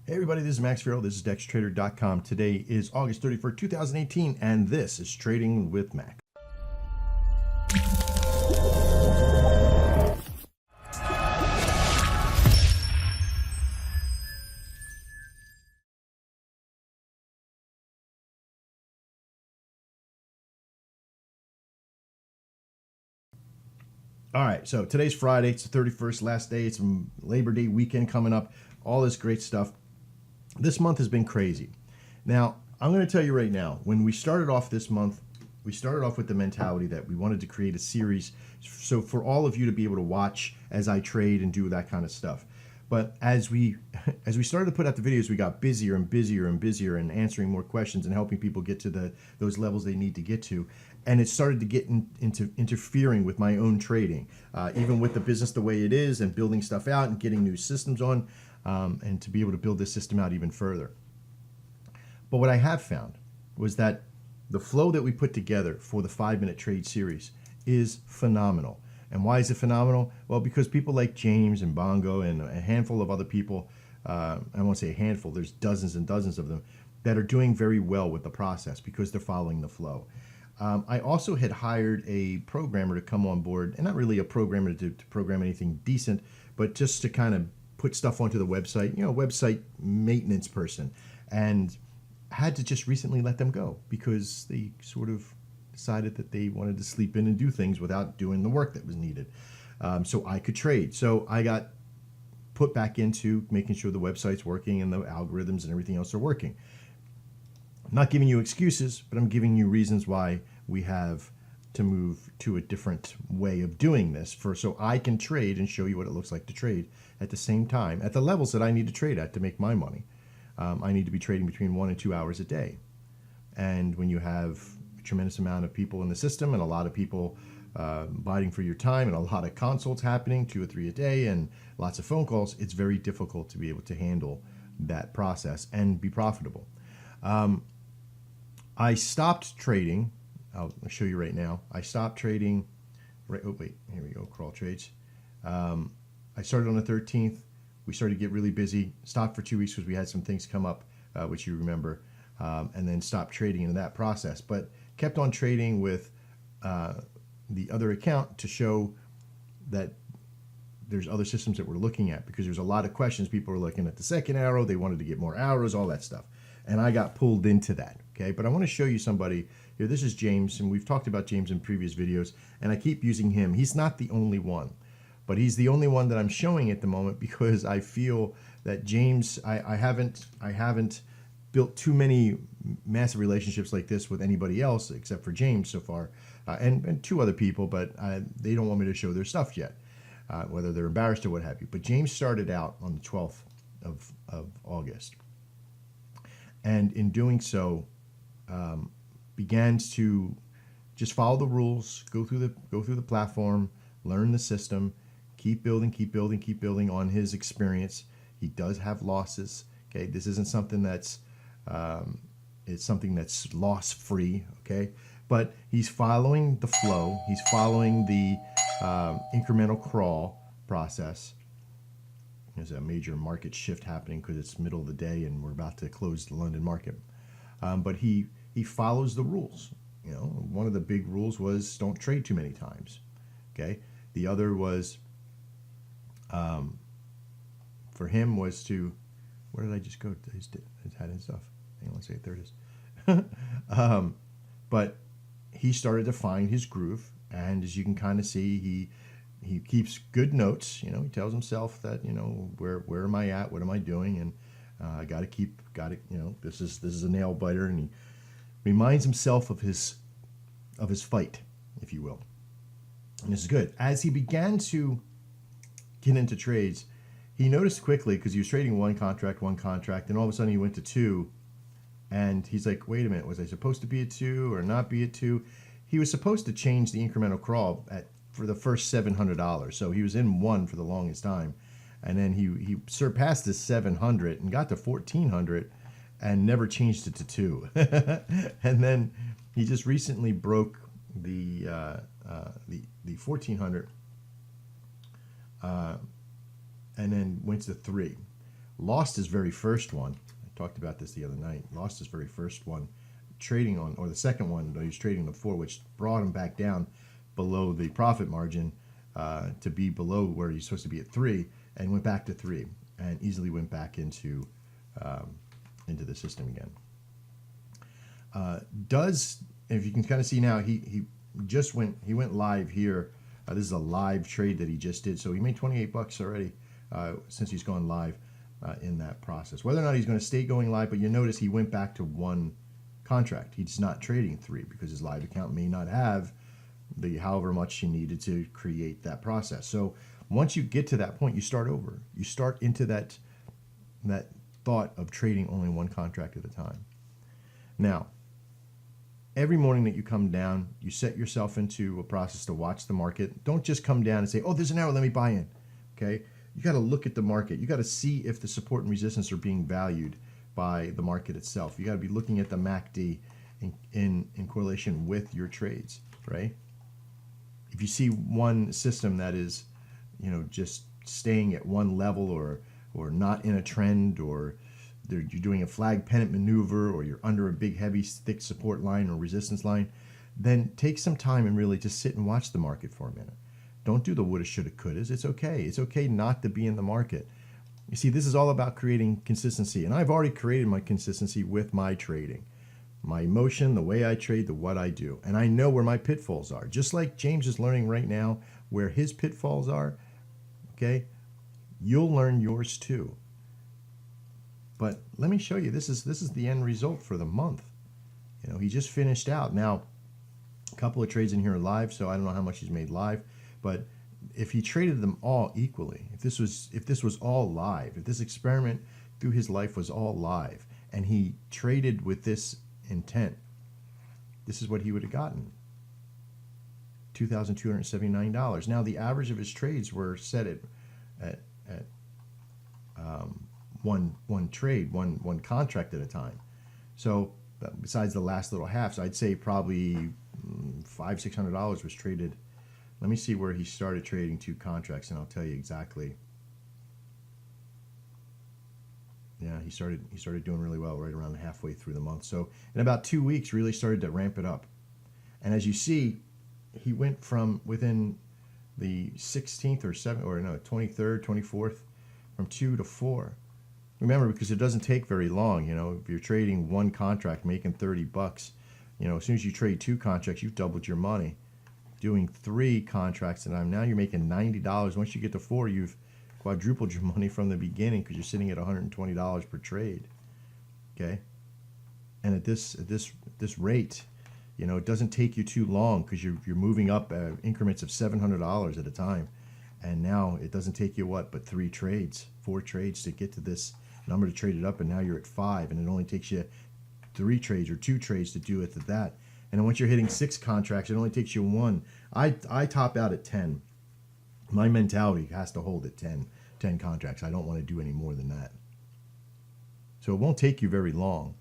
Hey everybody, this is Max Farrell. This is DexTrader.com. Today is August 31st, 2018, and this is Trading with Max. All right, so today's Friday. It's the 31st, last day. It's Labor Day weekend coming up. All this great stuff. This month has been crazy. Now, I'm going to tell you right now, when we started off this month, we started off with the mentality that we wanted to create a series so for all of you to be able to watch as I trade and do that kind of stuff. But as we started to put out the videos, we got busier and busier and busier and answering more questions and helping people get to those levels they need to get to. And it started to get into interfering with my own trading, even with the business the way it is and building stuff out and getting new systems on, and to be able to build this system out even further. But what I have found was that the flow that we put together for the 5-minute trade series is phenomenal. And why is it phenomenal? Well, because people like James and Bongo and a handful of other people, I won't say a handful, there's dozens and dozens of them, that are doing very well with the process because they're following the flow. I also had hired a programmer to come on board, and not really a programmer to program anything decent, but just to kind of put stuff onto the website, website maintenance person. And had to just recently let them go because they sort of decided that they wanted to sleep in and do things without doing the work that was needed. So I could trade. So I got put back into making sure the website's working and the algorithms and everything else are working. I'm not giving you excuses, but I'm giving you reasons why we have to move to a different way of doing this so I can trade and show you what it looks like to trade at the same time at the levels that I need to trade at to make my money. I need to be trading between 1 and 2 hours a day. And when you have a tremendous amount of people in the system and a lot of people biting for your time and a lot of consults happening, 2 or 3 a day, and lots of phone calls, it's very difficult to be able to handle that process and be profitable. I stopped trading. I'll show you right now. I stopped trading. Oh, wait, here we go, crawl trades. I started on the 13th. We started to get really busy, stopped for 2 weeks because we had some things come up, which you remember, and then stopped trading in that process. But kept on trading with the other account to show that there's other systems that we're looking at because there's a lot of questions. People are looking at the second arrow. They wanted to get more arrows, all that stuff. And I got pulled into that, okay? But I want to show you somebody here. This is James, and we've talked about James in previous videos, and I keep using him. He's not the only one. But he's the only one that I'm showing at the moment because I feel that James, I haven't built too many massive relationships like this with anybody else except for James so far, and 2 other people, but they don't want me to show their stuff yet, whether they're embarrassed or what have you. But James started out on the 12th of August, and in doing so, began to just follow the rules, go through the platform, learn the system. Keep building on his experience. He does have losses. Okay, this isn't something that's it's something that's loss free. Okay, but he's following the flow. He's following the incremental crawl process. There's a major market shift happening because it's middle of the day and we're about to close the London market. But he follows the rules. One of the big rules was don't trade too many times. Okay, the other was. For him was to, where did I just go? His hat and stuff. Hang on, let's say there it is. But he started to find his groove, and as you can kind of see, he keeps good notes. He tells himself that where am I at? What am I doing? And I got it. This is a nail biter, and he reminds himself of his fight, if you will. And this is good. As he began to get into trades, he noticed quickly because he was trading one contract, and all of a sudden he went to 2, and he's like, wait a minute, was I supposed to be at 2 or not be at 2? He was supposed to change the incremental crawl for the first $700, so he was in 1 for the longest time, and then he surpassed the 700 and got to 1400 and never changed it to 2. And then he just recently broke the 1400 and then went to 3. lost his very first one. I talked about this the other night. Lost his very first one trading on, or the second one that he was trading before, which brought him back down below the profit margin to be below where he's supposed to be at 3, and went back to 3 and easily went back into the system again. If you can kind of see now, he went live here. This is a live trade that he just did, so he made $28 already since he's gone live in that process. Whether or not he's going to stay going live, but you notice he went back to 1 contract. He's not trading 3 because his live account may not have the however much he needed to create that process. So once you get to that point, you start over. You start into that thought of trading only 1 contract at a time. Now, every morning that you come down, you set yourself into a process to watch the market. Don't just come down and say, oh, there's an arrow, let me buy in. Okay? You got to look at the market. You got to see if the support and resistance are being valued by the market itself. You got to be looking at the MACD in correlation with your trades, right? If you see one system that is, just staying at one level or not in a trend, or you're doing a flag pennant maneuver, or you're under a big, heavy, thick support line or resistance line, then take some time and really just sit and watch the market for a minute. Don't do the woulda, shoulda, couldas. It's okay. It's okay not to be in the market. You see, this is all about creating consistency, and I've already created my consistency with my trading. My emotion, the way I trade, the what I do. And I know where my pitfalls are. Just like James is learning right now where his pitfalls are, okay? You'll learn yours too. But let me show you, this is the end result for the month. He just finished out. Now, a couple of trades in here are live, so I don't know how much he's made live, but if he traded them all equally, if this was all live, if this experiment through his life was all live, and he traded with this intent, this is what he would have gotten. $2,279. Now the average of his trades were set at one trade, one contract at a time. So besides the last little half, so I'd say probably $500-600 was traded. Let me see where he started trading 2 contracts, and I'll tell you exactly. Yeah, he started doing really well right around halfway through the month. So in about 2 weeks, really started to ramp it up. And as you see, he went from within the 16th or 23rd, 24th, from 2 to 4. Remember, because it doesn't take very long. If you're trading 1 contract, making $30, as soon as you trade 2 contracts, you've doubled your money. Doing 3 contracts at a time, now you're making $90. Once you get to 4, you've quadrupled your money from the beginning because you're sitting at $120 per trade. Okay, and at this rate, it doesn't take you too long because you're moving up increments of $700 at a time, and now it doesn't take you but 4 trades to get to this number to trade it up, and now you're at 5, and it only takes you 3 trades or 2 trades to do it at that. And then once you're hitting 6 contracts, it only takes you 1. I top out at 10. My mentality has to hold at 10 contracts. I don't want to do any more than that. So it won't take you very long.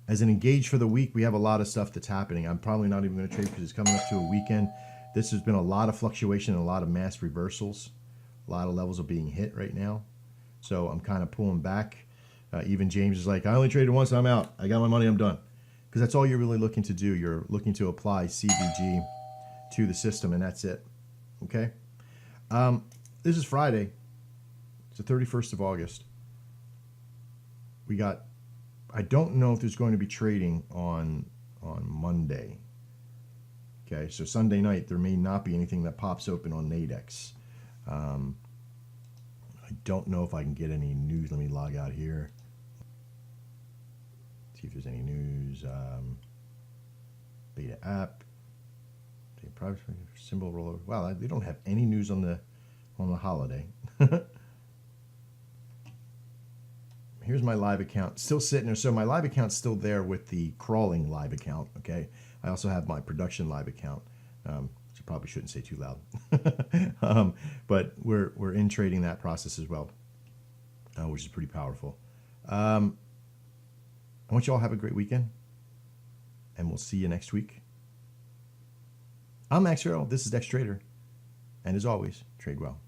As an engage for the week, we have a lot of stuff that's happening. I'm probably not even going to trade because it's coming up to a weekend. This has been a lot of fluctuation and a lot of mass reversals. A lot of levels are being hit right now. So I'm kind of pulling back. Even James is like, I only traded once, I'm out. I got my money, I'm done. Because that's all you're really looking to do. You're looking to apply CBG to the system, and that's it. Okay? This is Friday. It's the 31st of August. I don't know if there's going to be trading on Monday. Okay, so Sunday night, there may not be anything that pops open on Nadex. I don't know if I can get any news. Let me log out here. See if there's any news. Beta app. Private symbol rollover. Wow, they don't have any news on the holiday. Here's my live account, still sitting there. So my live account's still there with the crawling live account. Okay, I also have my production live account. Which I probably shouldn't say too loud. But we're in trading that process as well, which is pretty powerful. I want you all to have a great weekend, and we'll see you next week. I'm Max Farrell. This is Dex Trader, and as always, trade well.